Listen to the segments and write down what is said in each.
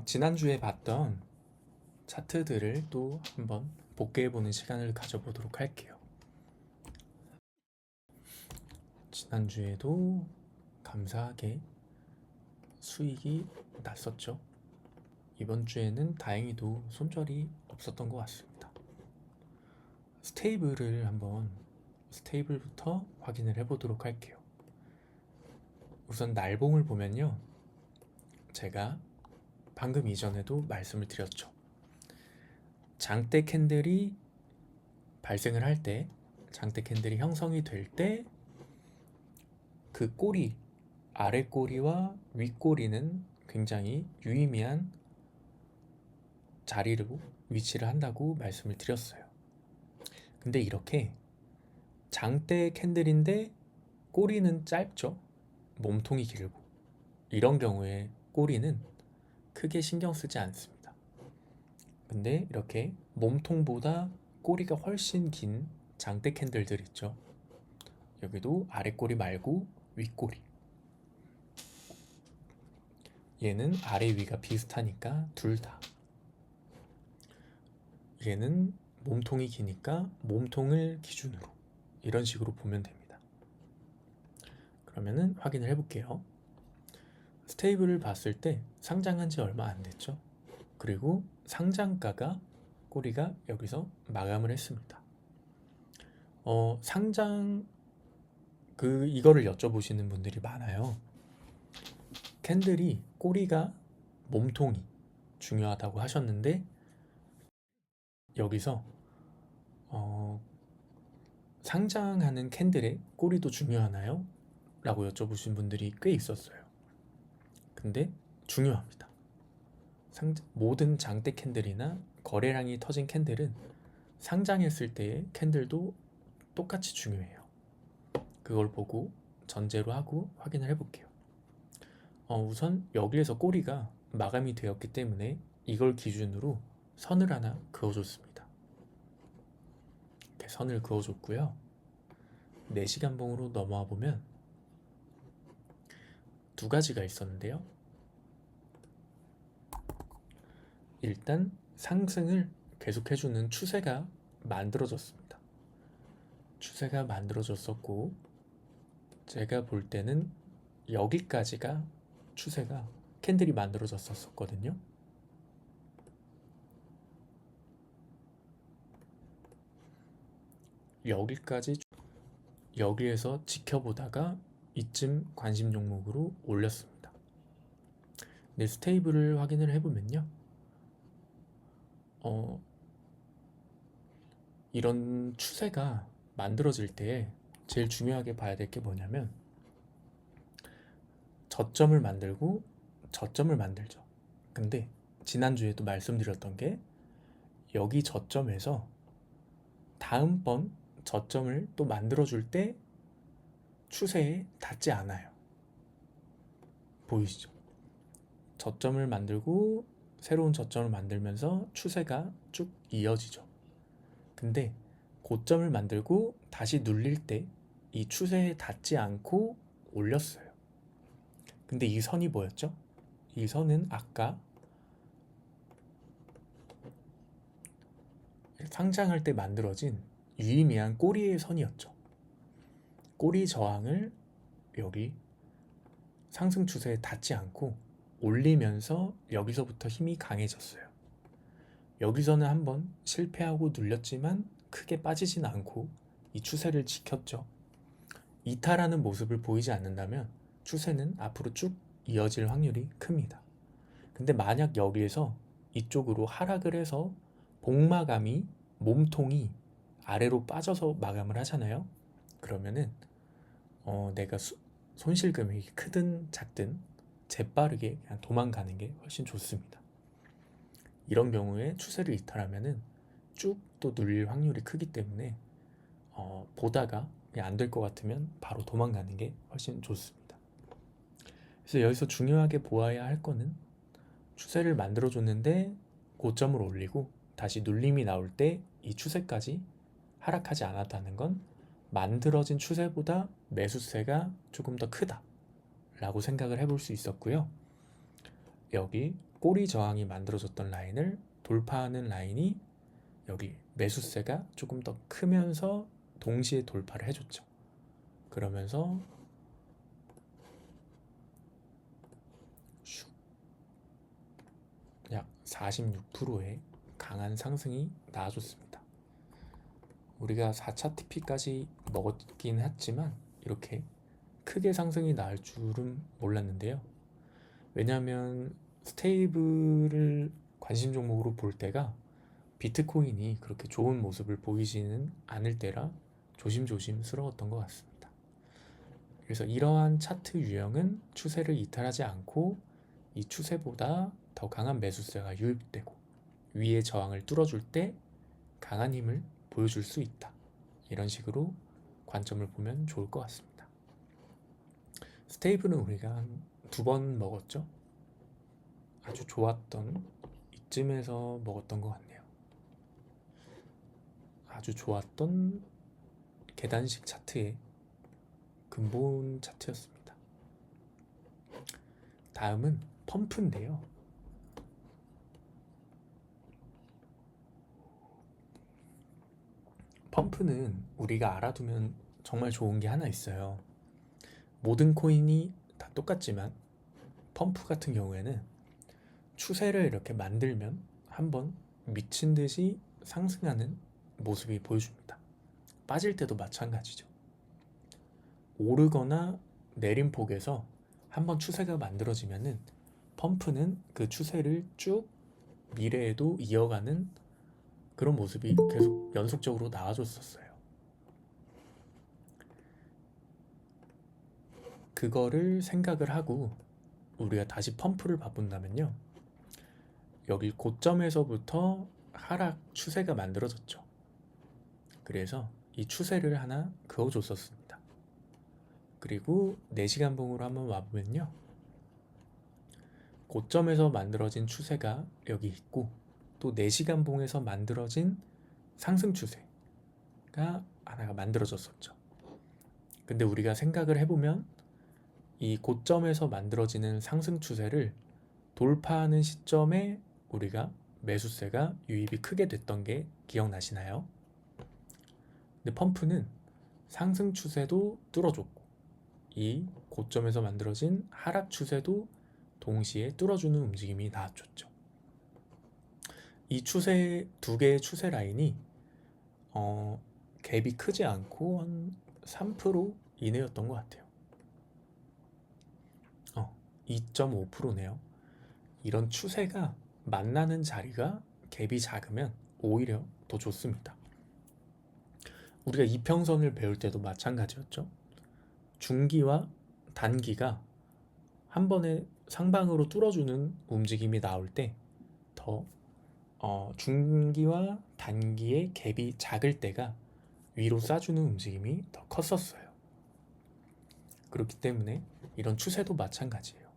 지난주에 봤던 차트들을 또 한번 복귀해보는 시간을 가져보도록 할게요. 지난주에도 감사하게 수익이 났었죠. 이번 주에는 다행히도 손절이 없었던 것 같습니다. 스테이블부터 확인을 해보도록 할게요. 우선 날봉을 보면요. 제가 방금 이전에도 말씀을 드렸죠. 장대 캔들이 발생을 할 때, 장대 캔들이 형성이 될 때 그 꼬리, 아래 꼬리와 윗 꼬리는 굉장히 유의미한 자리로 위치를 한다고 말씀을 드렸어요. 근데 이렇게 장대 캔들인데 꼬리는 짧죠? 몸통이 길고. 이런 경우에 꼬리는 크게 신경 쓰지 않습니다. 근데 이렇게 몸통보다 꼬리가 훨씬 긴 장대 캔들들 있죠. 여기도 아래 꼬리 말고 윗꼬리. 얘는 아래 위가 비슷하니까 둘 다. 얘는 몸통이 기니까 몸통을 기준으로 이런 식으로 보면 됩니다. 그러면은 확인을 해볼게요. 스테이블을 봤을 때 상장한 지 얼마 안 됐죠. 그리고 상장가가 꼬리가 여기서 마감을 했습니다. 상장 이거를 여쭤보시는 분들이 많아요. 캔들이 꼬리가 몸통이 중요하다고 하셨는데 여기서 상장하는 캔들의 꼬리도 중요하나요? 라고 여쭤보신 분들이 꽤 있었어요. 근데 중요합니다. 모든 장대 캔들이나 거래량이 터진 캔들은 상장했을 때의 캔들도 똑같이 중요해요. 그걸 보고 전제로 하고 확인을 해볼게요. 우선 여기에서 꼬리가 마감이 되었기 때문에 이걸 기준으로 선을 하나 그어줬습니다. 이렇게 선을 그어줬고요. 4시간봉으로 넘어와 보면 두 가지가 있었는데요. 일단 상승을 계속해주는 추세가 만들어졌습니다. 추세가 만들어졌었고 제가 볼 때는 여기까지가 추세가 캔들이 만들어졌었거든요. 여기에서 지켜보다가 이쯤 관심 종목으로 올렸습니다. 네, 스테이블을 확인을 해보면요. 이런 추세가 만들어질 때 제일 중요하게 봐야 될 게 뭐냐면 저점을 만들고 저점을 만들죠. 근데 지난주에도 말씀드렸던 게 여기 저점에서 다음번 저점을 또 만들어줄 때 추세에 닿지 않아요. 보이시죠? 저점을 만들고 새로운 저점을 만들면서 추세가 쭉 이어지죠. 근데 고점을 만들고 다시 눌릴 때 이 추세에 닿지 않고 올렸어요. 근데 이 선이 뭐였죠? 이 선은 아까 상장할 때 만들어진 유의미한 꼬리의 선이었죠. 꼬리 저항을 여기 상승 추세에 닿지 않고 올리면서 여기서부터 힘이 강해졌어요. 여기서는 한번 실패하고 눌렸지만 크게 빠지진 않고 이 추세를 지켰죠. 이탈하는 모습을 보이지 않는다면 추세는 앞으로 쭉 이어질 확률이 큽니다. 근데 만약 여기에서 이쪽으로 하락을 해서 봉마감이 몸통이 아래로 빠져서 마감을 하잖아요. 그러면은 내가 손실 금액이 크든 작든 재빠르게 그냥 도망가는 게 훨씬 좋습니다. 이런 경우에 추세를 이탈하면은 쭉 또 눌릴 확률이 크기 때문에 보다가 안 될 것 같으면 바로 도망가는 게 훨씬 좋습니다. 그래서 여기서 중요하게 보아야 할 거는 추세를 만들어줬는데 고점을 올리고 다시 눌림이 나올 때 이 추세까지 하락하지 않았다는 건 만들어진 추세보다 매수세가 조금 더 크다 라고 생각을 해볼 수 있었고요. 여기 꼬리 저항이 만들어졌던 라인을 돌파하는 라인이 여기 매수세가 조금 더 크면서 동시에 돌파를 해줬죠. 그러면서 약 46%의 강한 상승이 나와줬습니다. 우리가 4차 TP까지 먹었긴 했지만 이렇게 크게 상승이 나올 줄은 몰랐는데요. 왜냐하면 스테이블을 관심 종목으로 볼 때가 비트코인이 그렇게 좋은 모습을 보이지는 않을 때라 조심조심스러웠던 것 같습니다. 그래서 이러한 차트 유형은 추세를 이탈하지 않고 이 추세보다 더 강한 매수세가 유입되고 위의 저항을 뚫어줄 때 강한 힘을 보여줄 수 있다. 이런 식으로 관점을 보면 좋을 것 같습니다. 스테이블은 우리가 한 2번 먹었죠. 아주 좋았던 이쯤에서 먹었던 것 같네요. 아주 좋았던 계단식 차트의 근본 차트였습니다. 다음은 펌프인데요. 펌프는 우리가 알아두면 정말 좋은 게 하나 있어요. 모든 코인이 다 똑같지만 펌프 같은 경우에는 추세를 이렇게 만들면 한번 미친 듯이 상승하는 모습이 보여줍니다. 빠질 때도 마찬가지죠. 오르거나 내림폭에서 한번 추세가 만들어지면은 펌프는 그 추세를 쭉 미래에도 이어가는 그런 모습이 계속 연속적으로 나와줬었어요. 그거를 생각을 하고 우리가 다시 펌프를 바꾼다면요, 여기 고점에서부터 하락 추세가 만들어졌죠. 그래서 이 추세를 하나 그어줬었습니다. 그리고 4시간 봉으로 한번 와보면요, 고점에서 만들어진 추세가 여기 있고 또 4시간 봉에서 만들어진 상승 추세가 하나가 만들어졌었죠. 근데 우리가 생각을 해보면 이 고점에서 만들어지는 상승 추세를 돌파하는 시점에 우리가 매수세가 유입이 크게 됐던 게 기억나시나요? 근데 펌프는 상승 추세도 뚫어줬고 이 고점에서 만들어진 하락 추세도 동시에 뚫어주는 움직임이 나와줬죠. 이 추세, 2개의 추세 라인이 갭이 크지 않고 한 3% 이내였던 것 같아요. 2.5%네요. 이런 추세가 만나는 자리가 갭이 작으면 오히려 더 좋습니다. 우리가 이평선을 배울 때도 마찬가지였죠. 중기와 단기가 한 번에 상방으로 뚫어주는 움직임이 나올 때 더 중기와 단기의 갭이 작을 때가 위로 쏴주는 움직임이 더 컸었어요. 그렇기 때문에 이런 추세도 마찬가지예요.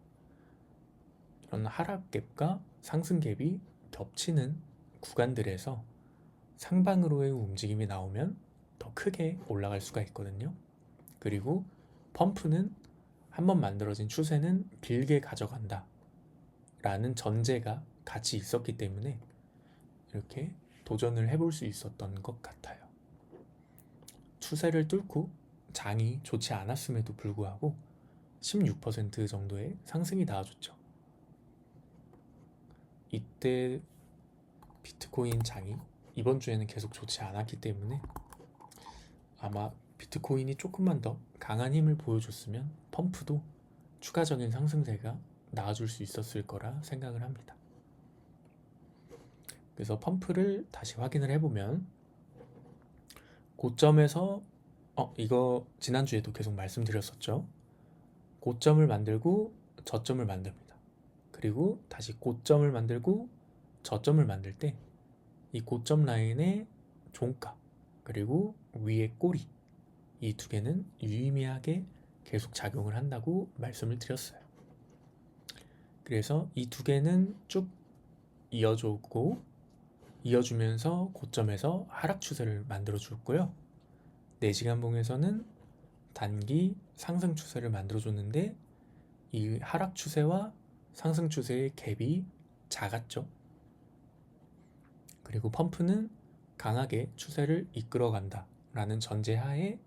이런 하락갭과 상승갭이 겹치는 구간들에서 상방으로의 움직임이 나오면 더 크게 올라갈 수가 있거든요. 그리고 펌프는 한번 만들어진 추세는 길게 가져간다 라는 전제가 같이 있었기 때문에 이렇게 도전을 해볼 수 있었던 것 같아요. 추세를 뚫고 장이 좋지 않았음에도 불구하고 16% 정도의 상승이 나와줬죠. 이때 비트코인 장이 이번 주에는 계속 좋지 않았기 때문에 아마 비트코인이 조금만 더 강한 힘을 보여줬으면 펌프도 추가적인 상승세가 나와줄 수 있었을 거라 생각을 합니다. 그래서 펌프를 다시 확인을 해보면 고점에서 이거 지난주에도 계속 말씀드렸었죠. 고점을 만들고 저점을 만듭니다. 그리고 다시 고점을 만들고 저점을 만들 때 이 고점 라인의 종가 그리고 위의 꼬리 이 2개는 유의미하게 계속 작용을 한다고 말씀을 드렸어요. 그래서 이 2개는 쭉 이어주면서 고점에서 하락 추세를 만들어 줬고요. 4시간 봉에서는 단기 상승 추세를 만들어 줬는데 이 하락 추세와 상승 추세의 갭이 작았죠. 그리고 펌프는 강하게 추세를 이끌어간다 라는 전제하에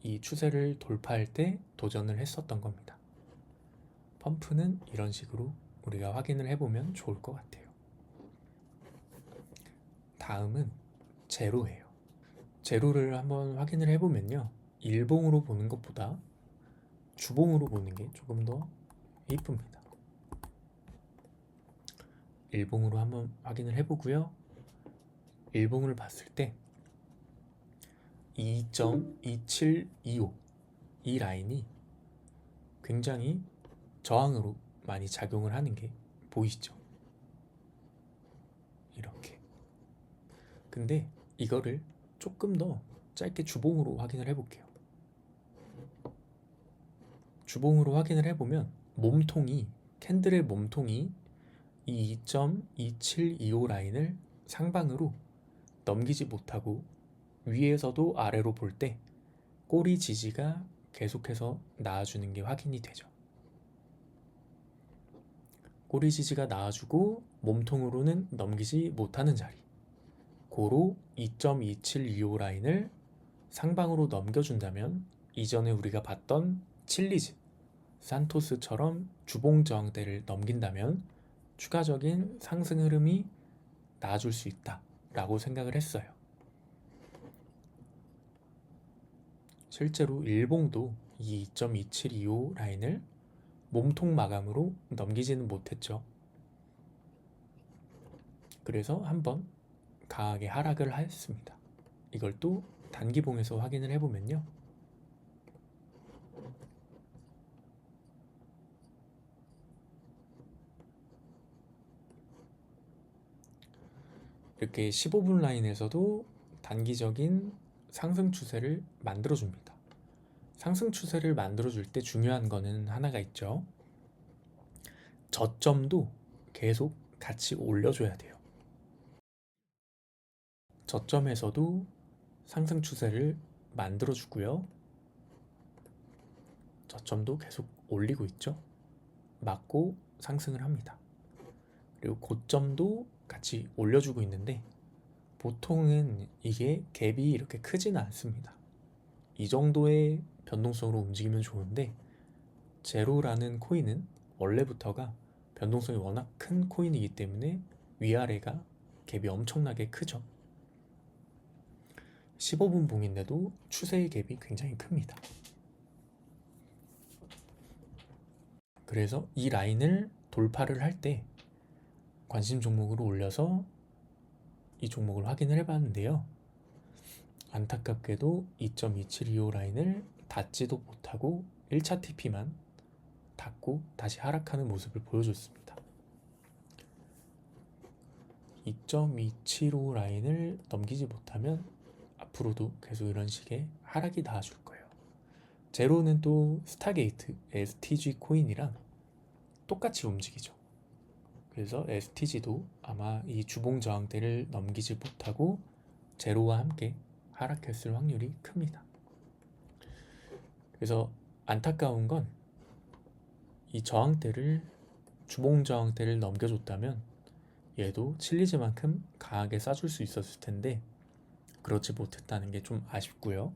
이 추세를 돌파할 때 도전을 했었던 겁니다. 펌프는 이런 식으로 우리가 확인을 해보면 좋을 것 같아요. 다음은 제로예요. 제로를 한번 확인을 해보면요, 일봉으로 보는 것보다 주봉으로 보는 게 조금 더 이쁩니다. 일봉으로 한번 확인을 해보고요. 일봉을 봤을 때 2.2725 이 라인이 굉장히 저항으로 많이 작용을 하는 게 보이시죠? 이렇게. 근데 이거를 조금 더 짧게 주봉으로 확인을 해볼게요. 주봉으로 확인을 해보면 몸통이, 캔들의 몸통이 이 2.2725 라인을 상방으로 넘기지 못하고 위에서도 아래로 볼 때 꼬리 지지가 계속해서 나와주는 게 확인이 되죠. 꼬리 지지가 나와주고 몸통으로는 넘기지 못하는 자리, 고로 2.2725 라인을 상방으로 넘겨준다면 이전에 우리가 봤던 칠리즈, 산토스처럼 주봉 저항대를 넘긴다면 추가적인 상승 흐름이 나아줄 수 있다 라고 생각을 했어요. 실제로 일봉도 이 2.2725 라인을 몸통 마감으로 넘기지는 못했죠. 그래서 한번 강하게 하락을 했습니다. 이걸 또 단기봉에서 확인을 해보면요, 이렇게 15분 라인에서도 단기적인 상승 추세를 만들어줍니다. 상승 추세를 만들어줄 때 중요한 거는 하나가 있죠. 저점도 계속 같이 올려줘야 돼요. 저점에서도 상승 추세를 만들어주고요. 저점도 계속 올리고 있죠. 맞고 상승을 합니다. 그리고 고점도 같이 올려주고 있는데 보통은 이게 갭이 이렇게 크지는 않습니다. 이 정도의 변동성으로 움직이면 좋은데 제로라는 코인은 원래부터가 변동성이 워낙 큰 코인이기 때문에 위아래가 갭이 엄청나게 크죠. 15분 봉인데도 추세의 갭이 굉장히 큽니다. 그래서 이 라인을 돌파를 할 때 관심 종목으로 올려서 이 종목을 확인을 해봤는데요. 안타깝게도 2.2725 라인을 닿지도 못하고 1차 TP만 닿고 다시 하락하는 모습을 보여줬습니다. 2.275 라인을 넘기지 못하면 앞으로도 계속 이런 식의 하락이 나와줄 거예요. 제로는 또 스타게이트, STG 코인이랑 똑같이 움직이죠. 그래서 STG도 아마 이 주봉 저항대를 넘기지 못하고 제로와 함께 하락했을 확률이 큽니다. 그래서 안타까운 건 이 저항대를, 주봉 저항대를 넘겨줬다면 얘도 칠리즈만큼 강하게 싸줄 수 있었을 텐데 그렇지 못했다는 게 좀 아쉽고요.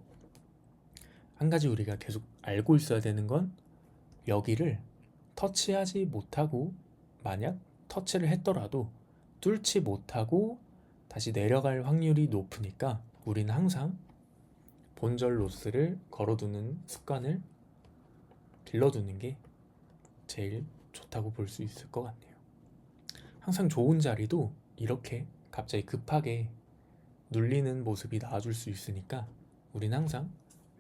한 가지 우리가 계속 알고 있어야 되는 건 여기를 터치하지 못하고, 만약 터치를 했더라도 뚫지 못하고 다시 내려갈 확률이 높으니까 우리는 항상 본절 로스를 걸어두는 습관을 길러두는 게 제일 좋다고 볼 수 있을 것 같네요. 항상 좋은 자리도 이렇게 갑자기 급하게 눌리는 모습이 나와줄 수 있으니까 우린 항상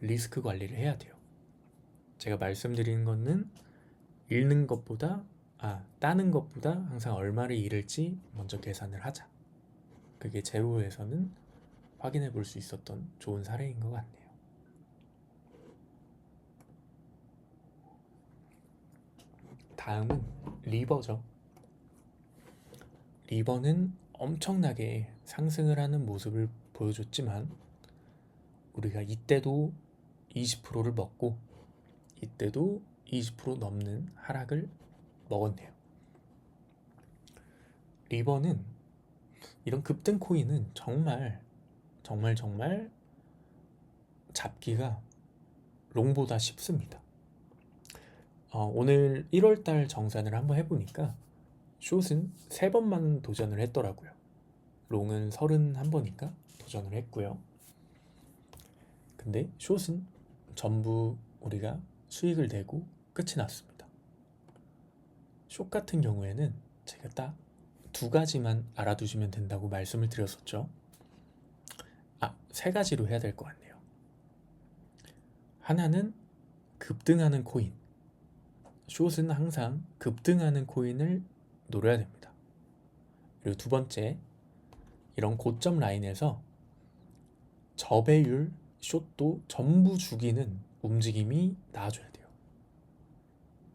리스크 관리를 해야 돼요. 제가 말씀드리는 거는 따는 것보다 항상 얼마를 잃을지 먼저 계산을 하자. 그게 제로에서는 확인해 볼 수 있었던 좋은 사례인 것 같네요. 다음은 리버죠. 리버는 엄청나게 상승을 하는 모습을 보여줬지만 우리가 이때도 20%를 먹고 이때도 20% 넘는 하락을 먹었네요. 리버는 이런 급등 코인은 정말 잡기가 롱보다 쉽습니다. 오늘 1월달 정산을 한번 해보니까 숏은 3번만 도전을 했더라고요. 롱은 31번이니까 도전을 했고요. 근데 숏은 전부 우리가 수익을 내고 끝이 났습니다. 숏 같은 경우에는 제가 딱 2가지만 알아두시면 된다고 말씀을 드렸었죠. 3가지로 해야 될 것 같네요. 하나는 급등하는 코인. 숏은 항상 급등하는 코인을 노려야 됩니다. 그리고 2번째, 이런 고점 라인에서 저배율 숏도 전부 죽이는 움직임이 나와줘야 돼요.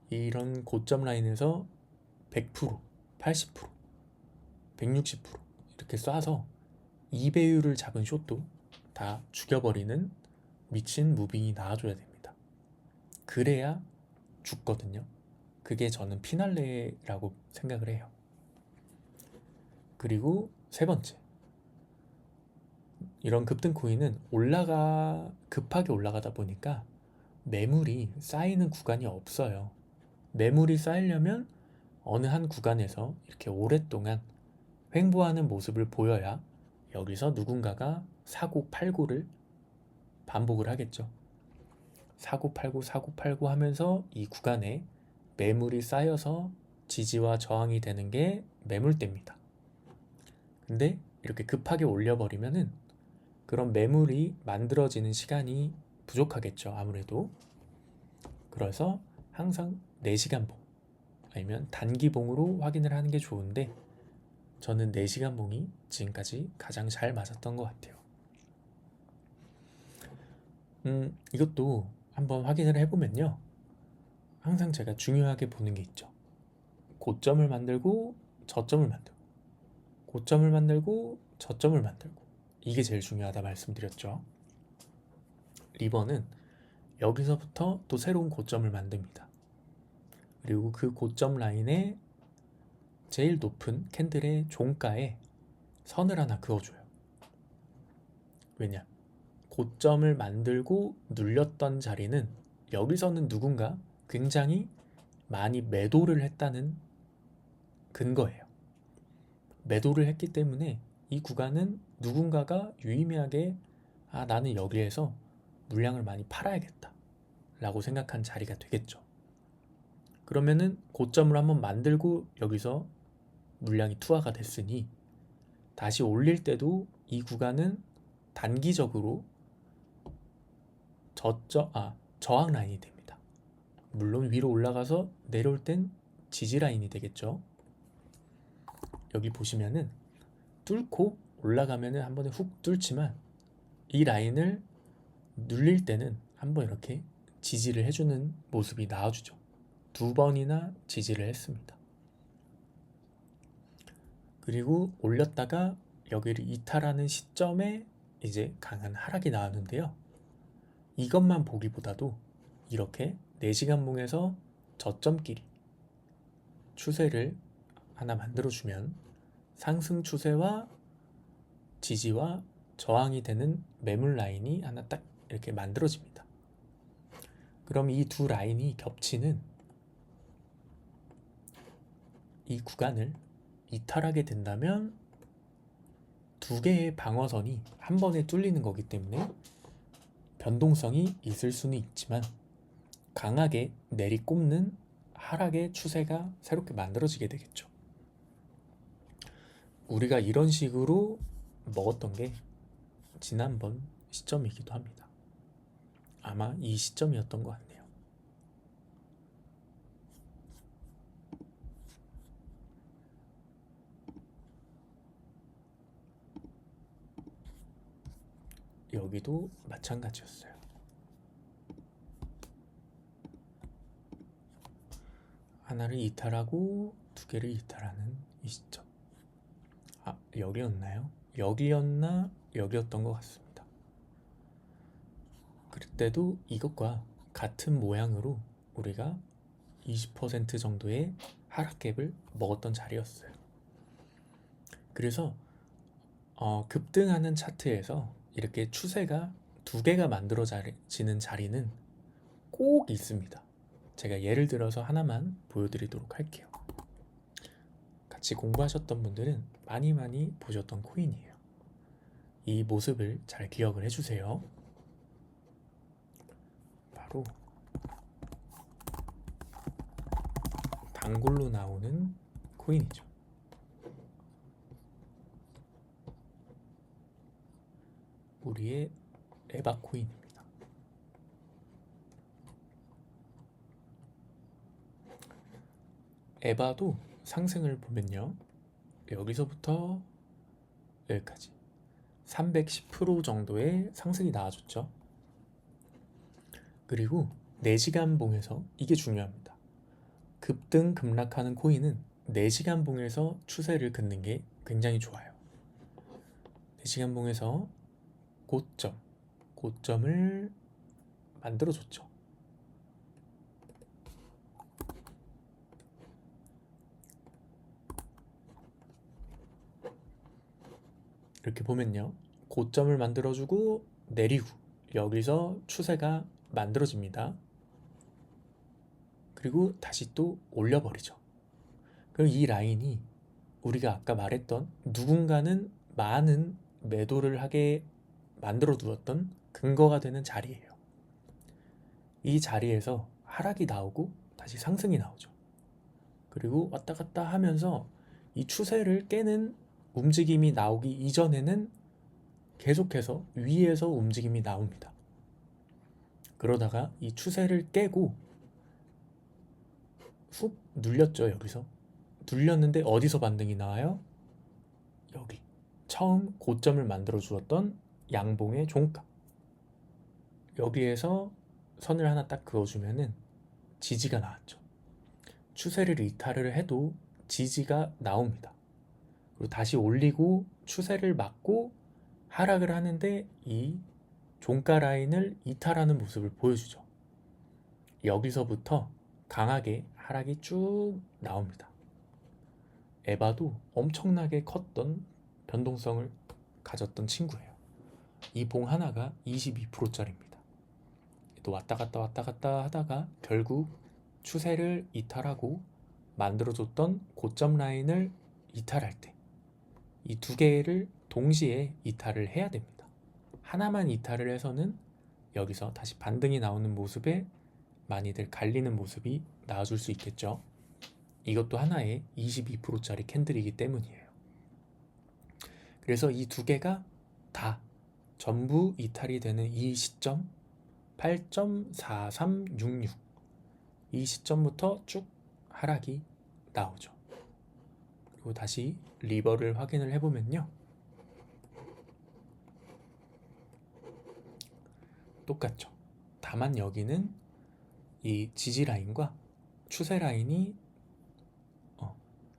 이런 고점 라인에서 100%, 80%, 160% 이렇게 쏴서 2배율을 잡은 숏도 다 죽여버리는 미친 무빙이 나와줘야 됩니다. 그래야 죽거든요. 그게 저는 피날레라고 생각을 해요. 그리고 3번째, 이런 급등 코인은 급하게 올라가다 보니까 매물이 쌓이는 구간이 없어요. 매물이 쌓이려면 어느 한 구간에서 이렇게 오랫동안 횡보하는 모습을 보여야 여기서 누군가가 사고 팔고를 반복을 하겠죠. 사고 팔고 하면서 이 구간에 매물이 쌓여서 지지와 저항이 되는 게 매물대입니다. 근데 이렇게 급하게 올려버리면은 그런 매물이 만들어지는 시간이 부족하겠죠. 아무래도. 그래서 항상 4시간 봉 아니면 단기봉으로 확인을 하는 게 좋은데, 저는 4시간 봉이 지금까지 가장 잘 맞았던 것 같아요. 이것도 한번 확인을 해보면요, 항상 제가 중요하게 보는 게 있죠. 고점을 만들고 저점을 만들고, 고점을 만들고 저점을 만들고, 이게 제일 중요하다 말씀드렸죠. 리버는 여기서부터 또 새로운 고점을 만듭니다. 그리고 그 고점 라인에 제일 높은 캔들의 종가에 선을 하나 그어줘요. 왜냐? 고점을 만들고 눌렸던 자리는 여기서는 누군가 굉장히 많이 매도를 했다는 근거예요. 매도를 했기 때문에 이 구간은 누군가가 유의미하게 나는 여기에서 물량을 많이 팔아야겠다 라고 생각한 자리가 되겠죠. 그러면은 고점을 한번 만들고 여기서 물량이 투하가 됐으니 다시 올릴 때도 이 구간은 단기적으로 저항 라인이 됩니다. 물론 위로 올라가서 내려올 땐 지지 라인이 되겠죠. 여기 보시면은 뚫고 올라가면은 한 번에 훅 뚫지만 이 라인을 눌릴 때는 한번 이렇게 지지를 해주는 모습이 나와주죠. 2번이나 지지를 했습니다. 그리고 올렸다가 여기를 이탈하는 시점에 이제 강한 하락이 나왔는데요. 이것만 보기보다도 이렇게 4시간 봉에서 저점끼리 추세를 하나 만들어주면 상승 추세와 지지와 저항이 되는 매물 라인이 하나 딱 이렇게 만들어집니다. 그럼 이 2 라인이 겹치는 이 구간을 이탈하게 된다면 2개의 방어선이 한 번에 뚫리는 거기 때문에 변동성이 있을 수는 있지만 강하게 내리꼽는 하락의 추세가 새롭게 만들어지게 되겠죠. 우리가 이런 식으로 먹었던 게 지난번 시점이기도 합니다. 아마 이 시점이었던 것 같네요. 여기도 마찬가지였어요. 하나를 이탈하고 2개를 이탈하는 이 시점. 여기였나요? 여기였나? 여기였던 것 같습니다. 그때도 이것과 같은 모양으로 우리가 20% 정도의 하락갭을 먹었던 자리였어요. 그래서 급등하는 차트에서 이렇게 추세가 두 개가 만들어지는 자리는 꼭 있습니다. 제가 예를 들어서 하나만 보여드리도록 할게요. 같이 공부하셨던 분들은 많이 보셨던 코인이에요. 이 모습을 잘 기억을 해주세요. 바로 단골로 나오는 코인이죠. 우리의 에바 코인입니다. 에바도 상승을 보면요, 여기서부터 여기까지 310% 정도의 상승이 나와줬죠. 그리고 4시간 봉에서, 이게 중요합니다. 급등 급락하는 코인은 4시간 봉에서 추세를 긋는 게 굉장히 좋아요. 4시간 봉에서 고점을 만들어줬죠. 이렇게 보면요, 고점을 만들어주고 내리고 여기서 추세가 만들어집니다. 그리고 다시 또 올려버리죠. 그럼 이 라인이 우리가 아까 말했던 누군가는 많은 매도를 하게 만들어 두었던 근거가 되는 자리예요. 이 자리에서 하락이 나오고 다시 상승이 나오죠. 그리고 왔다 갔다 하면서 이 추세를 깨는 움직임이 나오기 이전에는 계속해서 위에서 움직임이 나옵니다. 그러다가 이 추세를 깨고 훅 눌렸죠. 여기서 눌렸는데 어디서 반등이 나와요? 여기 처음 고점을 만들어 주었던 양봉의 종가, 여기에서 선을 하나 딱 그어주면은 지지가 나왔죠. 추세를 이탈을 해도 지지가 나옵니다. 그리고 다시 올리고 추세를 막고 하락을 하는데 이 종가 라인을 이탈하는 모습을 보여주죠. 여기서부터 강하게 하락이 쭉 나옵니다. 에바도 엄청나게 컸던 변동성을 가졌던 친구예요. 이 봉 하나가 22%짜리입니다. 또 왔다 갔다 하다가 결국 추세를 이탈하고 만들어줬던 고점 라인을 이탈할 때 이 두 개를 동시에 이탈을 해야 됩니다. 하나만 이탈을 해서는 여기서 다시 반등이 나오는 모습에 많이들 갈리는 모습이 나와줄 수 있겠죠. 이것도 하나의 22%짜리 캔들이기 때문이에요. 그래서 이 두 개가 다 전부 이탈이 되는 이 시점 8.4366, 이 시점부터 쭉 하락이 나오죠. 그리고 다시 리버를 확인을 해보면요, 똑같죠. 다만 여기는 이 지지 라인과 추세 라인이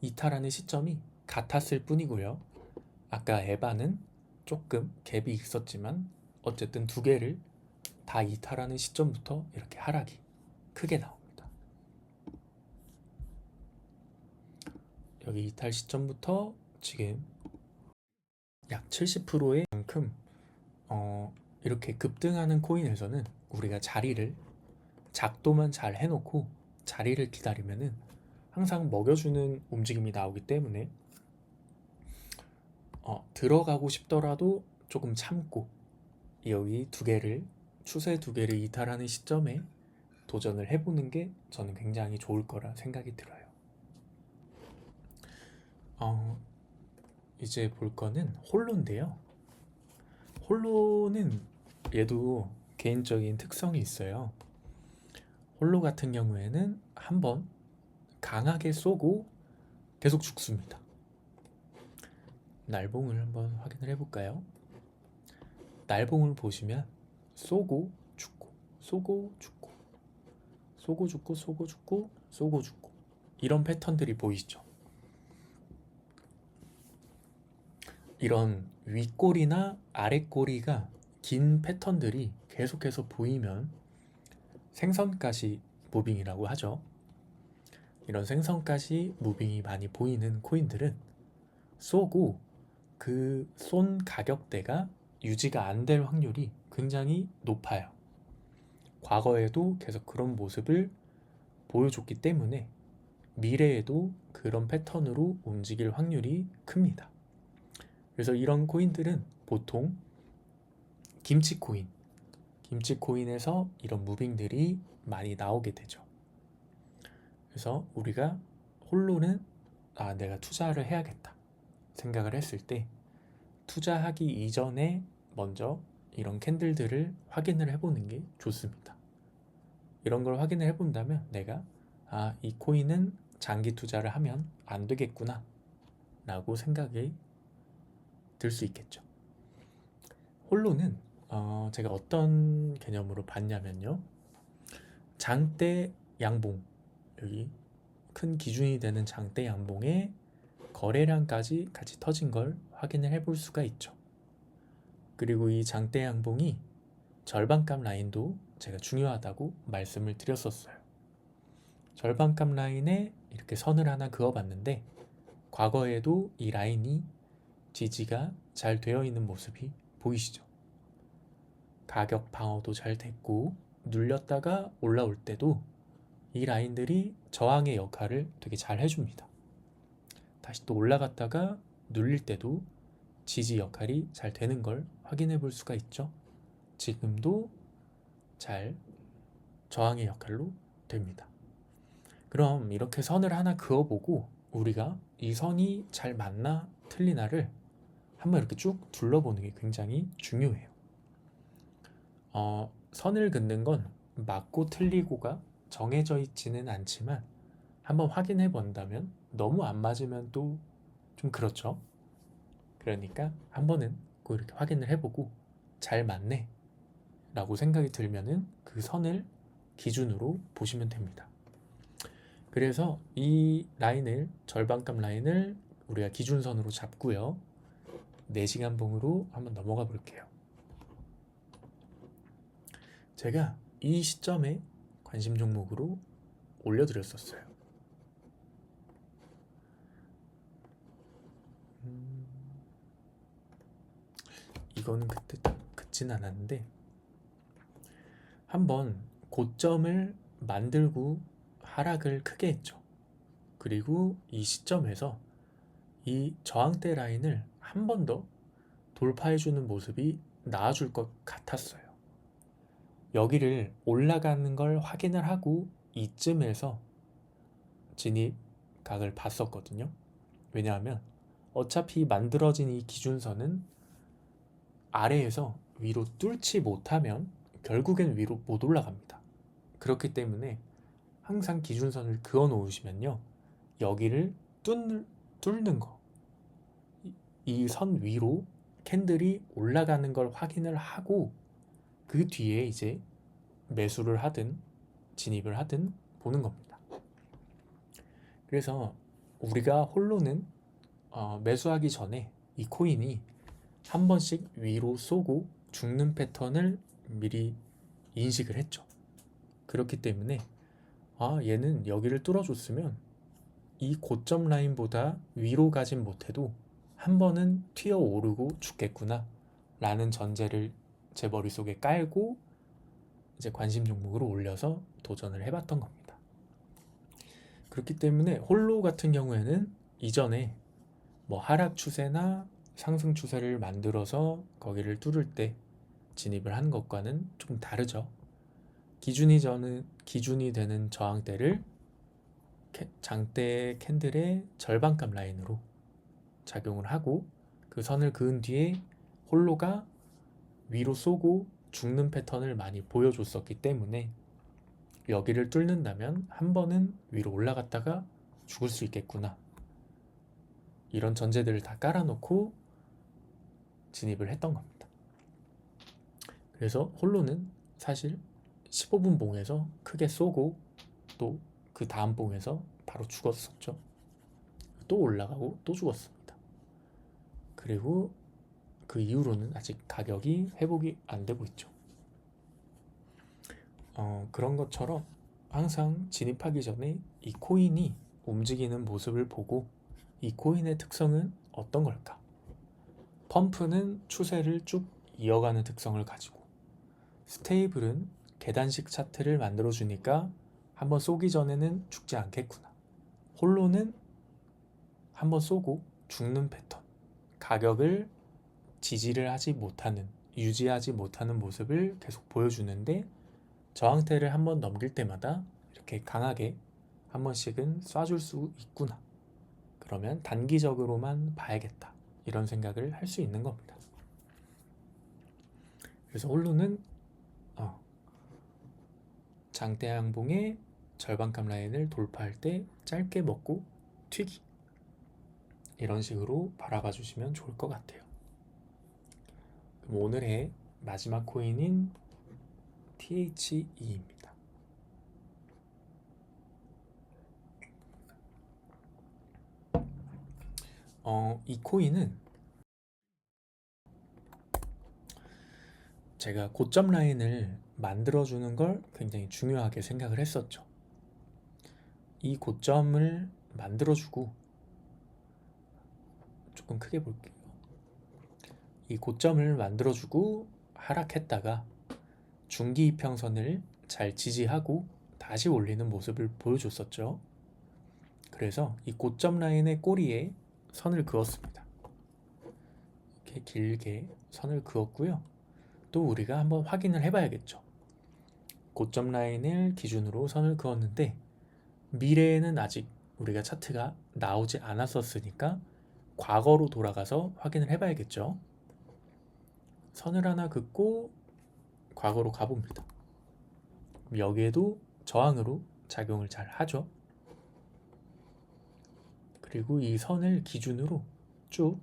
이탈하는 시점이 같았을 뿐이고요. 아까 에바는 조금 갭이 있었지만 어쨌든 두 개를 다 이탈하는 시점부터 이렇게 하락이 크게 나옵니다. 여기 이탈 시점부터 지금 약 70%의 만큼 이렇게 급등하는 코인에서는 우리가 자리를 작도만 잘 해놓고 자리를 기다리면은 항상 먹여주는 움직임이 나오기 때문에 들어가고 싶더라도 조금 참고 여기 두 개를, 추세 두 개를 이탈하는 시점에 도전을 해보는 게 저는 굉장히 좋을 거라 생각이 들어요. 이제 볼 거는 홀로인데요. 홀로는 얘도 개인적인 특성이 있어요. 홀로 같은 경우에는 한번 강하게 쏘고 계속 죽습니다. 날봉을 한번 확인을 해볼까요? 날봉을 보시면 쏘고 죽고, 쏘고 죽고, 쏘고 죽고, 쏘고 죽고, 쏘고 죽고, 이런 패턴들이 보이시죠? 이런 윗꼬리나 아랫꼬리가 긴 패턴들이 계속해서 보이면 생선가시 무빙이라고 하죠. 이런 생선가시 무빙이 많이 보이는 코인들은 쏘고 그 쏜 가격대가 유지가 안 될 확률이 굉장히 높아요. 과거에도 계속 그런 모습을 보여줬기 때문에 미래에도 그런 패턴으로 움직일 확률이 큽니다. 그래서 이런 코인들은 보통 김치코인, 김치코인에서 이런 무빙들이 많이 나오게 되죠. 그래서 우리가 홀로는 내가 투자를 해야겠다 생각을 했을 때 투자하기 이전에 먼저 이런 캔들들을 확인을 해보는 게 좋습니다. 이런 걸 확인을 해본다면 내가 이 코인은 장기 투자를 하면 안 되겠구나 라고 생각이 들 수 있겠죠. 홀로는 제가 어떤 개념으로 봤냐면요. 장대 양봉, 여기 큰 기준이 되는 장대 양봉의 거래량까지 같이 터진 걸 확인을 해볼 수가 있죠. 그리고 이 장대 양봉이 절반값 라인도 제가 중요하다고 말씀을 드렸었어요. 절반값 라인에 이렇게 선을 하나 그어봤는데 과거에도 이 라인이 지지가 잘 되어 있는 모습이 보이시죠? 가격 방어도 잘 됐고 눌렸다가 올라올 때도 이 라인들이 저항의 역할을 되게 잘 해줍니다. 다시 또 올라갔다가 눌릴 때도 지지 역할이 잘 되는 걸 확인해 볼 수가 있죠. 지금도 잘 저항의 역할로 됩니다. 그럼 이렇게 선을 하나 그어보고 우리가 이 선이 잘 맞나 틀리나를 한번 이렇게 쭉 둘러보는 게 굉장히 중요해요. 선을 긋는 건 맞고 틀리고가 정해져 있지는 않지만 한번 확인해 본다면 너무 안 맞으면 또 좀 그렇죠. 그러니까 한 번은 꼭 이렇게 확인을 해보고 잘 맞네 라고 생각이 들면은 그 선을 기준으로 보시면 됩니다. 그래서 이 라인을 절반값 라인을 우리가 기준선으로 잡고요. 4시간 봉으로 한번 넘어가 볼게요. 제가 이 시점에 관심 종목으로 올려드렸었어요. 이거는 그때 딱 긋진 않았는데 한번 고점을 만들고 하락을 크게 했죠. 그리고 이 시점에서 이 저항대 라인을 한 번 더 돌파해주는 모습이 나와줄 것 같았어요. 여기를 올라가는 걸 확인을 하고 이쯤에서 진입각을 봤었거든요. 왜냐하면 어차피 만들어진 이 기준선은 아래에서 위로 뚫지 못하면 결국엔 위로 못 올라갑니다. 그렇기 때문에 항상 기준선을 그어 놓으시면요. 여기를 뚫는 거, 이 선 위로 캔들이 올라가는 걸 확인을 하고 그 뒤에 이제 매수를 하든 진입을 하든 보는 겁니다. 그래서 우리가 홀로는 매수하기 전에 이 코인이 한 번씩 위로 쏘고 죽는 패턴을 미리 인식을 했죠. 그렇기 때문에 얘는 여기를 뚫어줬으면 이 고점 라인보다 위로 가진 못해도 한 번은 튀어 오르고 죽겠구나 라는 전제를 제 머릿속에 깔고 이제 관심 종목으로 올려서 도전을 해봤던 겁니다. 그렇기 때문에 홀로 같은 경우에는 이전에 뭐 하락 추세나 상승 추세를 만들어서 거기를 뚫을 때 진입을 한 것과는 조금 다르죠. 기준이 되는 저항대를 장대 캔들의 절반값 라인으로 작용을 하고 그 선을 그은 뒤에 홀로가 위로 쏘고 죽는 패턴을 많이 보여줬었기 때문에 여기를 뚫는다면 한 번은 위로 올라갔다가 죽을 수 있겠구나. 이런 전제들을 다 깔아놓고 진입을 했던 겁니다. 그래서 홀로는 사실 15분 봉에서 크게 쏘고 또 그 다음 봉에서 바로 죽었었죠. 또 올라가고 또 죽었습니다. 그리고 그 이후로는 아직 가격이 회복이 안 되고 있죠. 그런 것처럼 항상 진입하기 전에 이 코인이 움직이는 모습을 보고 이 코인의 특성은 어떤 걸까? 펌프는 추세를 쭉 이어가는 특성을 가지고, 스테이블은 계단식 차트를 만들어주니까 한번 쏘기 전에는 죽지 않겠구나. 홀로는 한번 쏘고 죽는 패턴, 가격을 지지를 하지 못하는, 유지하지 못하는 모습을 계속 보여주는데, 저항대를 한번 넘길 때마다 이렇게 강하게 한 번씩은 쏴줄 수 있구나. 그러면 단기적으로만 봐야겠다. 이런 생각을 할 수 있는 겁니다. 그래서 홀로는 장대 양봉의 절반값 라인을 돌파할 때 짧게 먹고 튀기, 이런 식으로 바라봐 주시면 좋을 것 같아요. 그럼 오늘의 마지막 코인인 THE입니다. 이 코인은 제가 고점 라인을 만들어주는 걸 굉장히 중요하게 생각을 했었죠. 이 고점을 만들어주고, 조금 크게 볼게요. 이 고점을 만들어주고 하락했다가 중기 이평선을 잘 지지하고 다시 올리는 모습을 보여줬었죠. 그래서 이 고점 라인의 꼬리에 선을 그었습니다. 이렇게 길게 선을 그었고요. 또 우리가 한번 확인을 해봐야겠죠. 고점 라인을 기준으로 선을 그었는데 미래에는 아직 우리가 차트가 나오지 않았었으니까 과거로 돌아가서 확인을 해봐야겠죠. 선을 하나 긋고 과거로 가봅니다. 여기에도 저항으로 작용을 잘 하죠. 그리고 이 선을 기준으로 쭉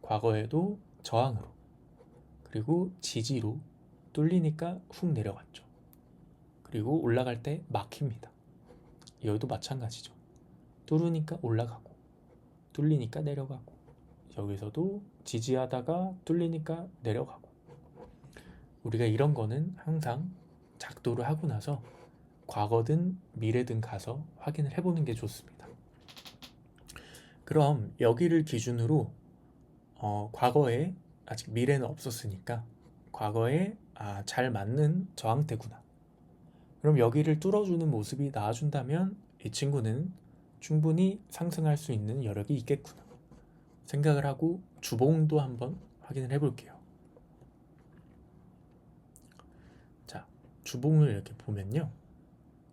과거에도 저항으로, 그리고 지지로 뚫리니까 훅 내려갔죠. 그리고 올라갈 때 막힙니다. 여기도 마찬가지죠. 뚫으니까 올라가고 뚫리니까 내려가고, 여기서도 지지하다가 뚫리니까 내려가고. 우리가 이런 거는 항상 작도를 하고 나서 과거든 미래든 가서 확인을 해보는 게 좋습니다. 그럼 여기를 기준으로 과거에, 아직 미래는 없었으니까 과거에 잘 맞는 저항대구나. 그럼 여기를 뚫어주는 모습이 나와준다면 이 친구는 충분히 상승할 수 있는 여력이 있겠구나 생각을 하고 주봉도 한번 확인을 해볼게요. 자, 주봉을 이렇게 보면요,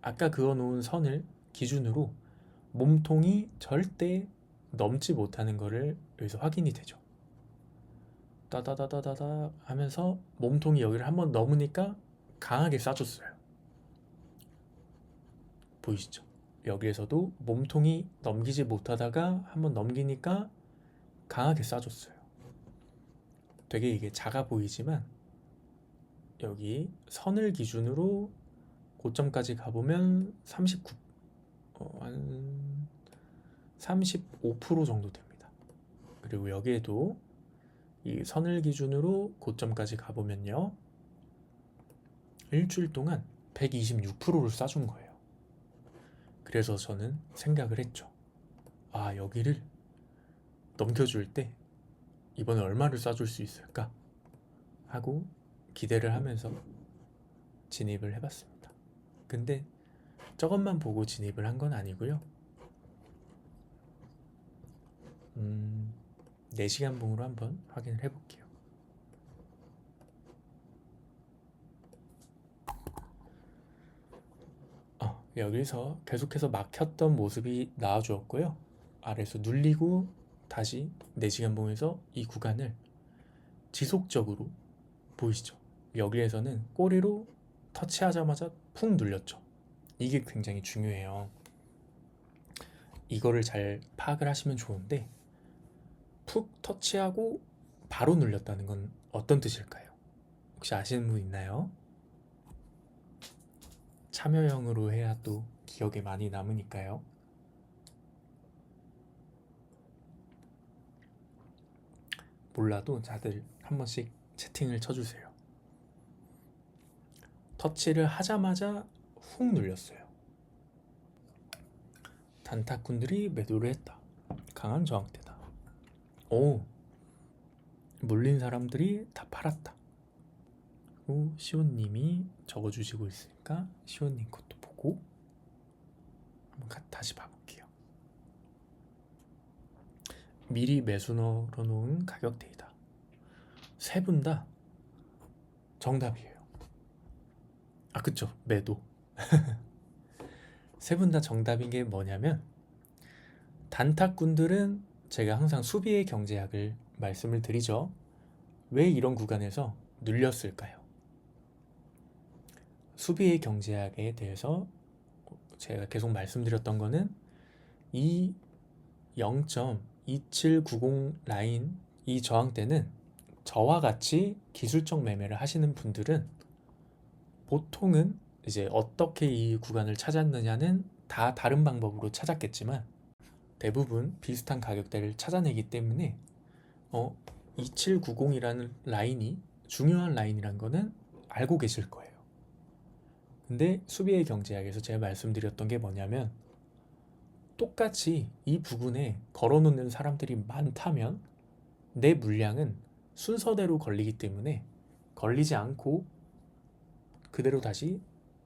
아까 그어놓은 선을 기준으로 몸통이 절대 넘지 못하는 것을 여기서 확인이 되죠. 따다다다다다 하면서 몸통이 여기를 한번 넘으니까 강하게 쏴줬어요. 보이시죠? 여기에서도 몸통이 넘기지 못하다가 한번 넘기니까 강하게 쏴줬어요. 되게 이게 작아 보이지만 여기 선을 기준으로 고점까지 가보면 39, 한 35% 정도 됩니다. 그리고 여기에도 이 선을 기준으로 고점까지 가보면요, 일주일 동안 126%를 쏴준 거예요. 그래서 저는 생각을 했죠. 여기를 넘겨줄 때 이번에 얼마를 쏴줄 수 있을까 하고 기대를 하면서 진입을 해봤습니다. 근데 저것만 보고 진입을 한 건 아니고요. 4시간 봉으로 한번 확인을 해볼게요. 여기서 계속해서 막혔던 모습이 나와주었고요. 아래에서 눌리고 다시 4시간 봉에서 이 구간을 지속적으로, 보이시죠? 여기에서는 꼬리로 터치하자마자 푹 눌렸죠. 이게 굉장히 중요해요. 이거를 잘 파악을 하시면 좋은데, 푹 터치하고 바로 눌렸다는 건 어떤 뜻일까요? 혹시 아시는 분 있나요? 참여형으로 해야 또 기억에 많이 남으니까요. 몰라도 다들 한 번씩 채팅을 쳐주세요. 터치를 하자마자 훅 눌렸어요. 단타꾼들이 매도를 했다. 강한 저항대다. 오, 물린 사람들이 다 팔았다. 그리고 시온님이 적어주시고 있으니까 시온님 것도 보고 한번 다시 봐볼게요. 미리 매수 넣어놓은 가격대이다. 세 분 다 정답이에요. 아, 그쵸, 매도. 세 분 다 정답인 게 뭐냐면, 단타꾼들은 제가 항상 수비의 경제학을 말씀을 드리죠. 왜 이런 구간에서 눌렸을까요? 수비의 경제학에 대해서 제가 계속 말씀드렸던 거는 이 0.2790 라인, 이 저항대는 저와 같이 기술적 매매를 하시는 분들은 보통은 이제 어떻게 이 구간을 찾았느냐는 다 다른 방법으로 찾았겠지만 대부분 비슷한 가격대를 찾아내기 때문에 2790이라는 라인이 중요한 라인이란 거는 알고 계실 거예요. 근데 수비의 경제학에서 제가 말씀드렸던 게 뭐냐면, 똑같이 이 부분에 걸어놓는 사람들이 많다면 내 물량은 순서대로 걸리기 때문에 걸리지 않고 그대로 다시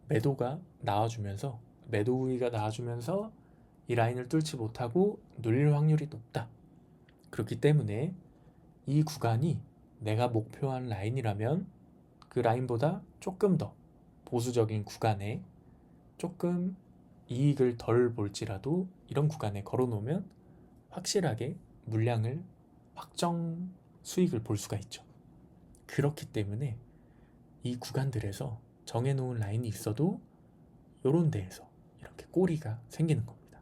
매도가 나와주면서, 매도 우위가 나와주면서 이 라인을 뚫지 못하고 눌릴 확률이 높다. 그렇기 때문에 이 구간이 내가 목표한 라인이라면 그 라인보다 조금 더 보수적인 구간에 조금 이익을 덜 볼지라도 이런 구간에 걸어놓으면 확실하게 물량을 확정 수익을 볼 수가 있죠. 그렇기 때문에 이 구간들에서 정해놓은 라인이 있어도 이런 데에서 이렇게 꼬리가 생기는 겁니다.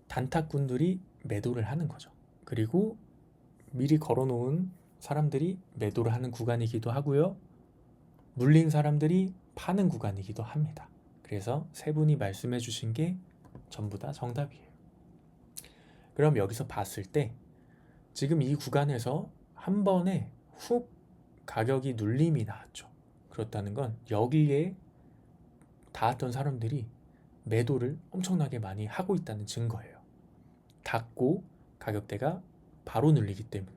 단타꾼들이 매도를 하는 거죠. 그리고 미리 걸어놓은 사람들이 매도를 하는 구간이기도 하고요. 물린 사람들이 파는 구간이기도 합니다. 그래서 세 분이 말씀해 주신 게 전부 다 정답이에요. 그럼 여기서 봤을 때 지금 이 구간에서 한 번에 훅 가격이 눌림이 나왔죠. 그렇다는 건 여기에 닿았던 사람들이 매도를 엄청나게 많이 하고 있다는 증거예요. 닿고 가격대가 바로 눌리기 때문에.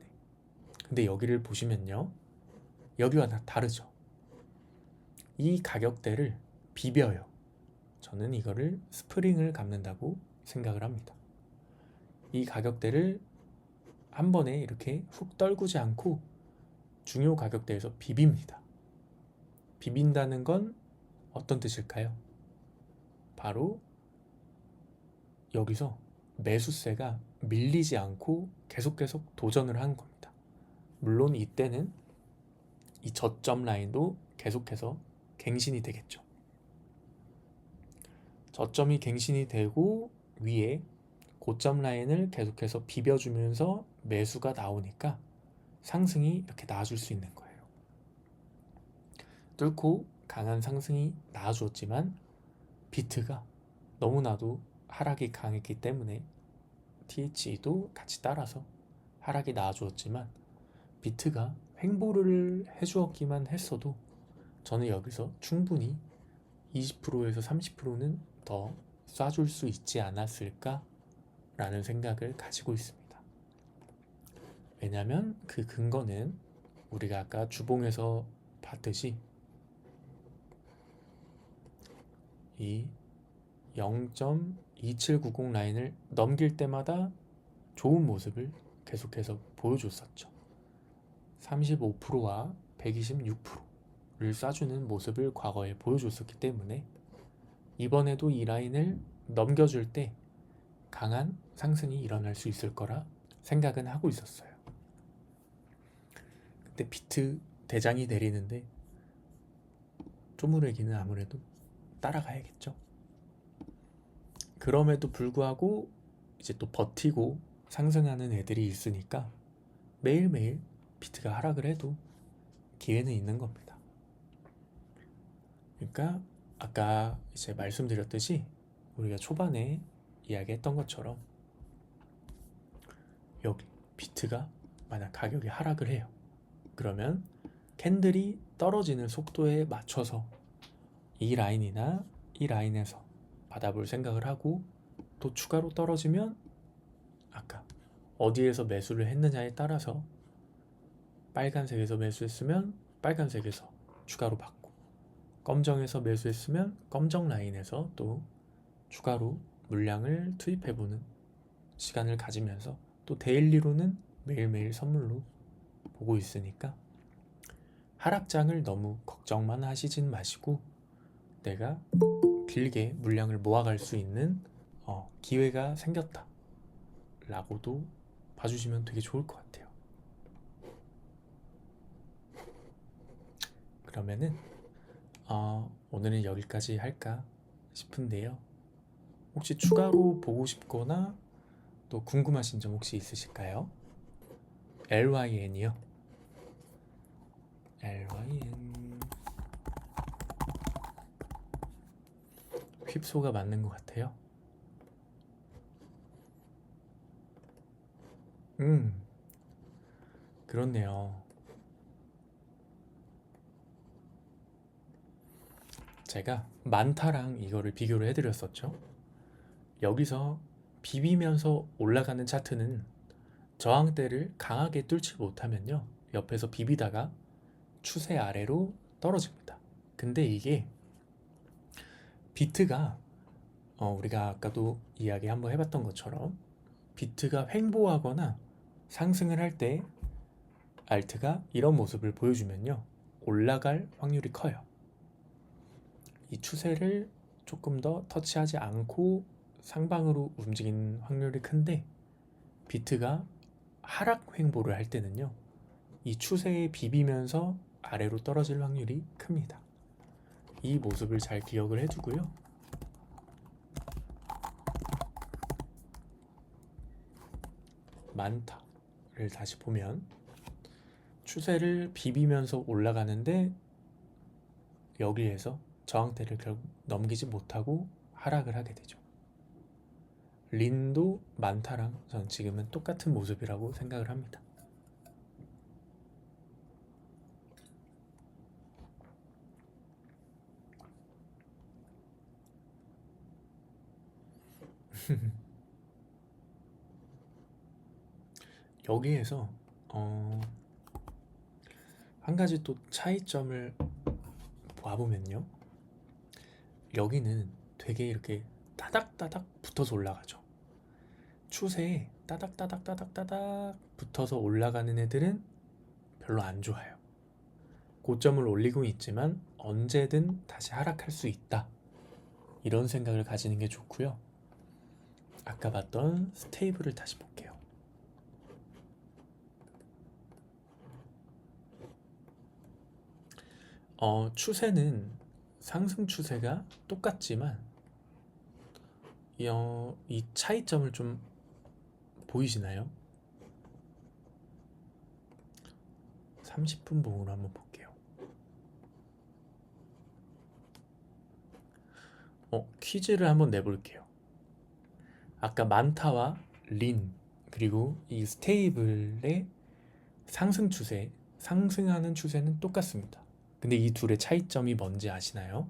근데 여기를 보시면요, 여기와 다르죠. 이 가격대를 비벼요. 저는 이거를 스프링을 감는다고 생각을 합니다. 이 가격대를 한 번에 이렇게 훅 떨구지 않고 중요 가격대에서 비빕니다. 비빈다는 건 어떤 뜻일까요? 바로 여기서 매수세가 밀리지 않고 계속 도전을 하는 겁니다. 물론 이때는 이 저점 라인도 계속해서 갱신이 되겠죠. 저점이 갱신이 되고 위에 고점 라인을 계속해서 비벼주면서 매수가 나오니까 상승이 이렇게 나와줄 수 있는 거예요. 뚫고 강한 상승이 나와주었지만 비트가 너무나도 하락이 강했기 때문에 THE도 같이 따라서 하락이 나와주었지만 비트가 횡보를 해주었기만 했어도 저는 여기서 충분히 20%에서 30%는 더 쏴줄 수 있지 않았을까 라는 생각을 가지고 있습니다. 왜냐면 그 근거는 우리가 아까 주봉에서 봤듯이 이 0.2790 라인을 넘길 때마다 좋은 모습을 계속해서 보여줬었죠. 35%와 126%를 쏴주는 모습을 과거에 보여줬었기 때문에 이번에도 이 라인을 넘겨줄 때 강한 상승이 일어날 수 있을 거라 생각은 하고 있었어요. 근데 비트 대장이 내리는데 쪼무레기는 아무래도 따라가야겠죠. 그럼에도 불구하고 이제 또 버티고 상승하는 애들이 있으니까 매일매일 비트가 하락을 해도 기회는 있는 겁니다. 그러니까 아까 이제 말씀드렸듯이 우리가 초반에 이야기했던 것처럼 여기 비트가 만약 가격이 하락을 해요. 그러면 캔들이 떨어지는 속도에 맞춰서 이 라인이나 이 라인에서 받아볼 생각을 하고 또 추가로 떨어지면 아까 어디에서 매수를 했느냐에 따라서 빨간색에서 매수했으면 빨간색에서 추가로 받고, 검정에서 매수했으면 검정 라인에서 또 추가로 물량을 투입해보는 시간을 가지면서, 또 데일리로는 매일매일 선물로 보고 있으니까 하락장을 너무 걱정만 하시진 마시고 내가 길게 물량을 모아갈 수 있는 기회가 생겼다 라고도 봐주시면 되게 좋을 것 같아요. 그러면은 오늘은 여기까지 할까 싶은데요. 혹시 추가로 보고 싶거나 또 궁금하신 점 혹시 있으실까요? LYN이요. LYN 휩소가 맞는 것 같아요. 그렇네요. 제가 만타랑 이거를 비교를 해드렸었죠. 여기서 비비면서 올라가는 차트는 저항대를 강하게 뚫지 못하면요, 옆에서 비비다가 추세 아래로 떨어집니다. 근데 이게 비트가 우리가 아까도 이야기 한번 해봤던 것처럼 비트가 횡보하거나 상승을 할 때 알트가 이런 모습을 보여주면요, 올라갈 확률이 커요. 이 추세를 조금 더 터치하지 않고 상방으로 움직이는 확률이 큰데, 비트가 하락 횡보를 할 때는요, 이 추세에 비비면서 아래로 떨어질 확률이 큽니다. 이 모습을 잘 기억을 해두고요. 만타를 다시 보면 추세를 비비면서 올라가는데 여기에서 저항대를 결국 넘기지 못하고 하락을 하게 되죠. 린도 만타랑 전 지금은 똑같은 모습이라고 생각을 합니다. 여기에서 한 가지 또 차이점을 봐보면요, 여기는 되게 이렇게 따닥따닥 붙어서 올라가죠. 추세에 따닥따닥따닥따닥 붙어서 올라가는 애들은 별로 안 좋아요. 고점을 올리고 있지만 언제든 다시 하락할 수 있다, 이런 생각을 가지는 게 좋고요. 아까 봤던 스테이블을 다시 볼게요. 추세는 상승 추세가 똑같지만 이 차이점을 좀 보이시나요? 30분 봉으로 한번 볼게요. 퀴즈를 한번 내볼게요. 아까 만타와 린 그리고 이 스테이블의 상승 추세, 상승하는 추세는 똑같습니다. 근데 이 둘의 차이점이 뭔지 아시나요?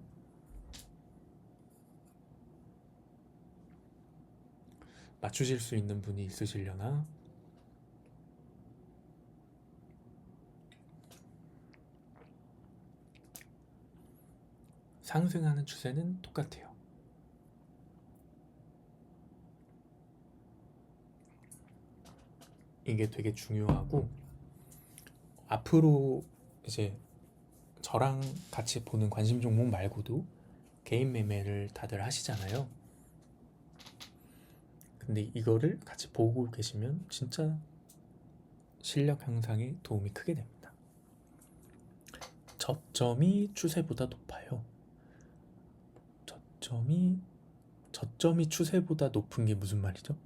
맞추실 수 있는 분이 있으시려나? 상승하는 추세는 똑같아요. 이게 되게 중요하고, 앞으로 이제 저랑 같이 보는 관심 종목 말고도 개인 매매를 다들 하시잖아요. 근데 이거를 같이 보고 계시면 진짜 실력 향상에 도움이 크게 됩니다. 저점이 추세보다 높아요. 저점이 추세보다 높은 게 무슨 말이죠?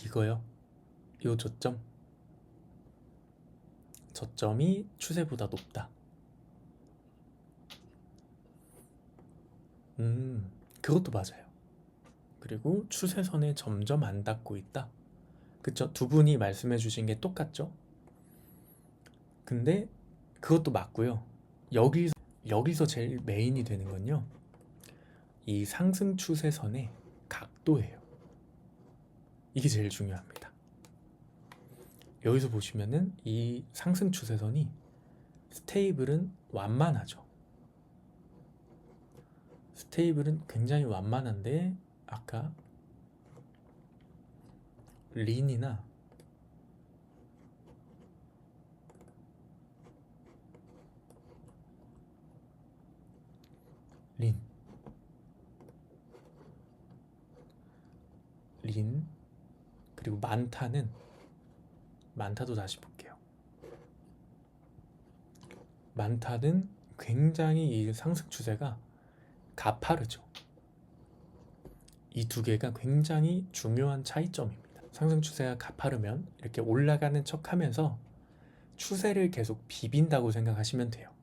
이거요. 요 저점이 추세보다 높다. 그것도 맞아요. 그리고 추세선에 점점 안 닿고 있다. 그쵸? 두 분이 말씀해 주신 게 똑같죠? 근데 그것도 맞고요. 여기서 제일 메인이 되는 건요, 이 상승 추세선의 각도예요. 이게 제일 중요합니다. 여기서 보시면은 이 상승 추세선이 스테이블은 완만하죠. 스테이블은 굉장히 완만한데 아까 린이나 린 그리고 많다도 다시 볼게요. 많다는 굉장히 이 상승 추세가 가파르죠. 이 두 개가 굉장히 중요한 차이점입니다. 상승 추세가 가파르면 이렇게 올라가는 척 하면서 추세를 계속 비빈다고 생각하시면 돼요.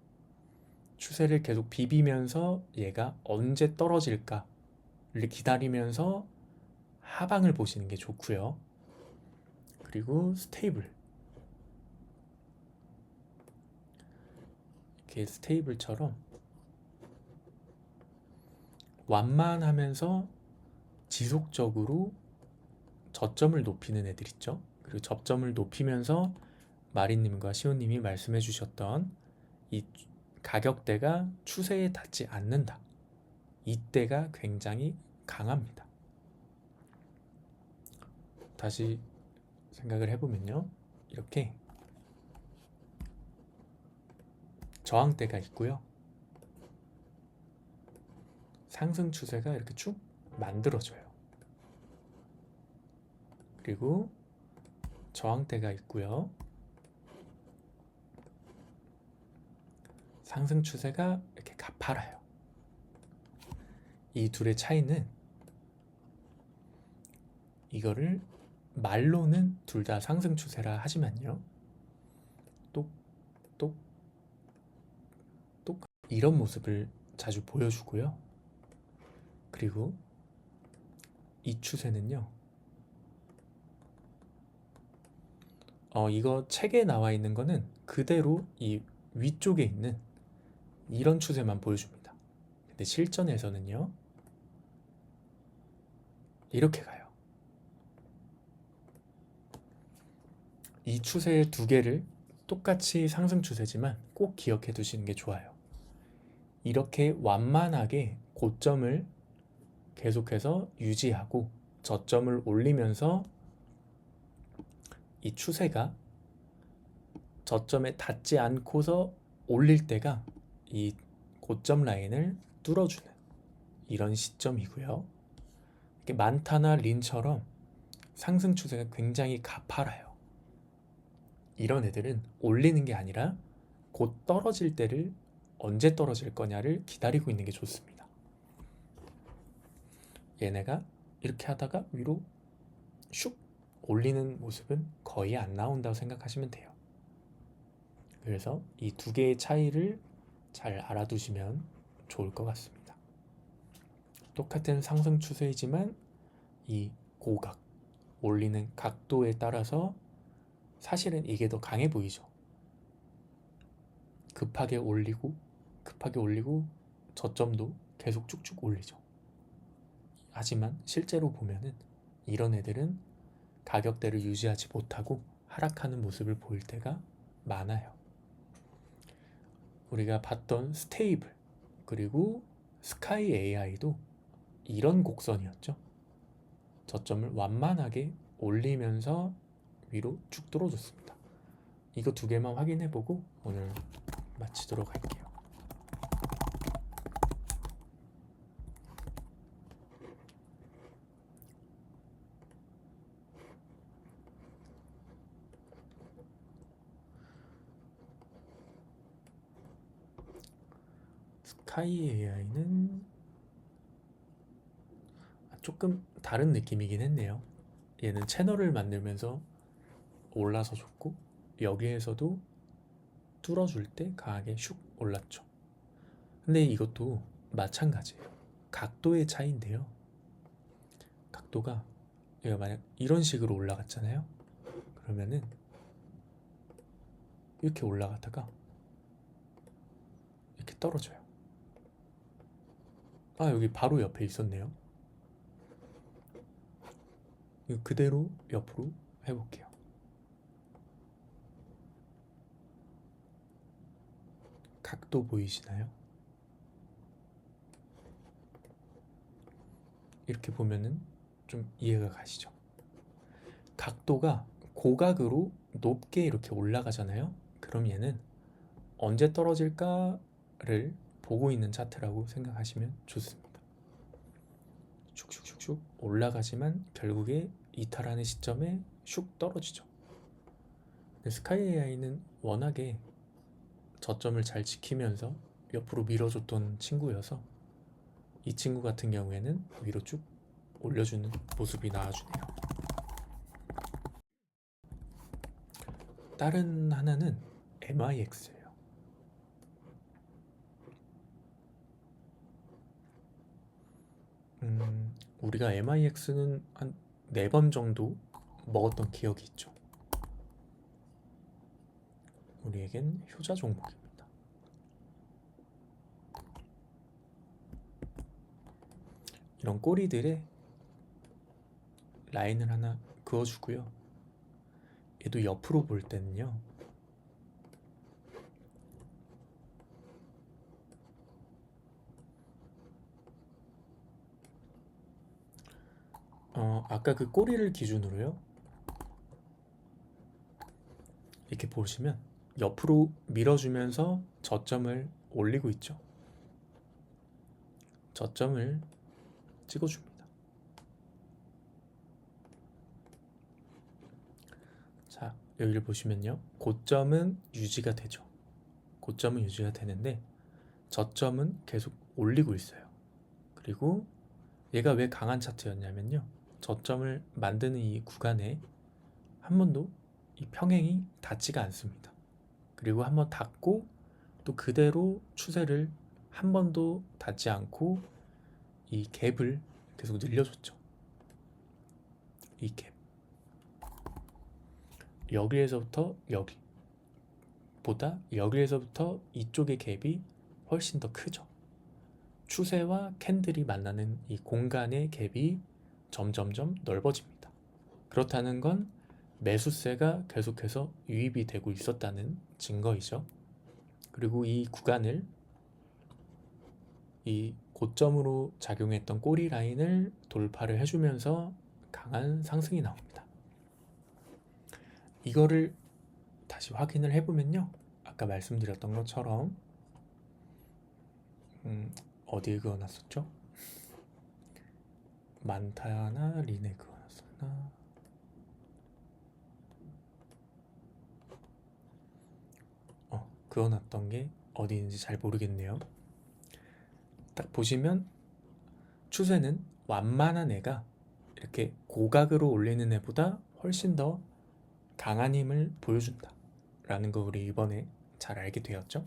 추세를 계속 비비면서 얘가 언제 떨어질까를 기다리면서 하방을 보시는 게 좋고요. 그리고 스테이블, 이렇게 스테이블처럼 완만하면서 지속적으로 저점을 높이는 애들 있죠. 그리고 저점을 높이면서 마리님과 시온님이 말씀해 주셨던 이 가격대가 추세에 닿지 않는다, 이때가 굉장히 강합니다. 다시 생각을 해보면요, 이렇게 저항대가 있고요, 상승 추세가 이렇게 쭉 만들어져요. 그리고 저항대가 있고요, 상승 추세가 이렇게 가팔아요. 이 둘의 차이는, 이거를 말로는 둘 다 상승 추세라 하지만요, 똑똑똑 이런 모습을 자주 보여주고요. 그리고 이 추세는요, 이거 책에 나와 있는 거는 그대로 이 위쪽에 있는 이런 추세만 보여줍니다. 근데 실전에서는요, 이렇게 가요. 이 추세 두 개를 똑같이 상승 추세지만 꼭 기억해 두시는 게 좋아요. 이렇게 완만하게 고점을 계속해서 유지하고 저점을 올리면서 이 추세가 저점에 닿지 않고서 올릴 때가 이 고점 라인을 뚫어주는 이런 시점이고요. 이렇게 만타나 린처럼 상승 추세가 굉장히 가팔아요. 이런 애들은 올리는 게 아니라 곧 떨어질 때를, 언제 떨어질 거냐를 기다리고 있는 게 좋습니다. 얘네가 이렇게 하다가 위로 슉 올리는 모습은 거의 안 나온다고 생각하시면 돼요. 그래서 이 두 개의 차이를 잘 알아두시면 좋을 것 같습니다. 똑같은 상승 추세이지만 이 고각, 올리는 각도에 따라서 사실은 이게 더 강해 보이죠. 급하게 올리고 저점도 계속 쭉쭉 올리죠. 하지만 실제로 보면은 이런 애들은 가격대를 유지하지 못하고 하락하는 모습을 보일 때가 많아요. 우리가 봤던 스테이블 그리고 스카이 AI도 이런 곡선이었죠. 저점을 완만하게 올리면서 위로 쭉 뚫어줬습니다. 이거 두 개만 확인해보고 오늘 마치도록 할게요. 스카이 AI는 조금 다른 느낌이긴 했네요. 얘는 채널을 만들면서 올라서 줬고, 여기에서도 뚫어줄 때 강하게 슉 올랐죠. 근데 이것도 마찬가지예요. 각도의 차이인데요, 각도가 얘가 만약 이런 식으로 올라갔잖아요. 그러면은 이렇게 올라갔다가 이렇게 떨어져요. 아, 여기 바로 옆에 있었네요. 이거 그대로 옆으로 해볼게요. 각도 보이시나요? 이렇게 보면은 좀 이해가 가시죠? 각도가 고각으로 높게 이렇게 올라가잖아요. 그럼 얘는 언제 떨어질까를 보고 있는 차트라고 생각하시면 좋습니다. 슉슉슉슉 올라가지만 결국에 이탈하는 시점에 슉 떨어지죠. 근데 스카이 AI는 워낙에 저점을 잘 지키면서 옆으로 밀어줬던 친구여서 이 친구 같은 경우에는 위로 쭉 올려주는 모습이 나와주네요. 다른 하나는 MIX예요. 우리가 MIX는 한 4번 정도 먹었던 기억이 있죠. 우리에겐 효자 종목입니다. 이런 꼬리들에 라인을 하나 그어주고요. 얘도 옆으로 볼 때는요, 아까 그 꼬리를 기준으로요, 이렇게 보시면 옆으로 밀어주면서 저점을 올리고 있죠. 저점을 찍어줍니다. 자, 여기를 보시면요, 고점은 유지가 되죠. 고점은 유지가 되는데 저점은 계속 올리고 있어요. 그리고 얘가 왜 강한 차트였냐면요, 저점을 만드는 이 구간에 한 번도 이 평행이 닿지가 않습니다. 그리고 한번 닿고 또 그대로 추세를 한 번도 닿지 않고 이 갭을 계속 늘려줬죠. 이 갭. 여기에서부터 여기보다 여기에서부터 이쪽의 갭이 훨씬 더 크죠. 추세와 캔들이 만나는 이 공간의 갭이 점점점 넓어집니다. 그렇다는 건 매수세가 계속해서 유입이 되고 있었다는 증거이죠. 그리고 이 구간을, 이 고점으로 작용했던 꼬리 라인을 돌파를 해주면서 강한 상승이 나옵니다. 이거를 다시 확인을 해보면요, 아까 말씀드렸던 것처럼 어디에 그어놨었죠? 만타나 린에 그어놨었나? 그어놨던 게 어디 있는지 잘 모르겠네요. 딱 보시면 추세는 완만한 애가 이렇게 고각으로 올리는 애보다 훨씬 더 강한 힘을 보여준다 라는 거 우리 이번에 잘 알게 되었죠.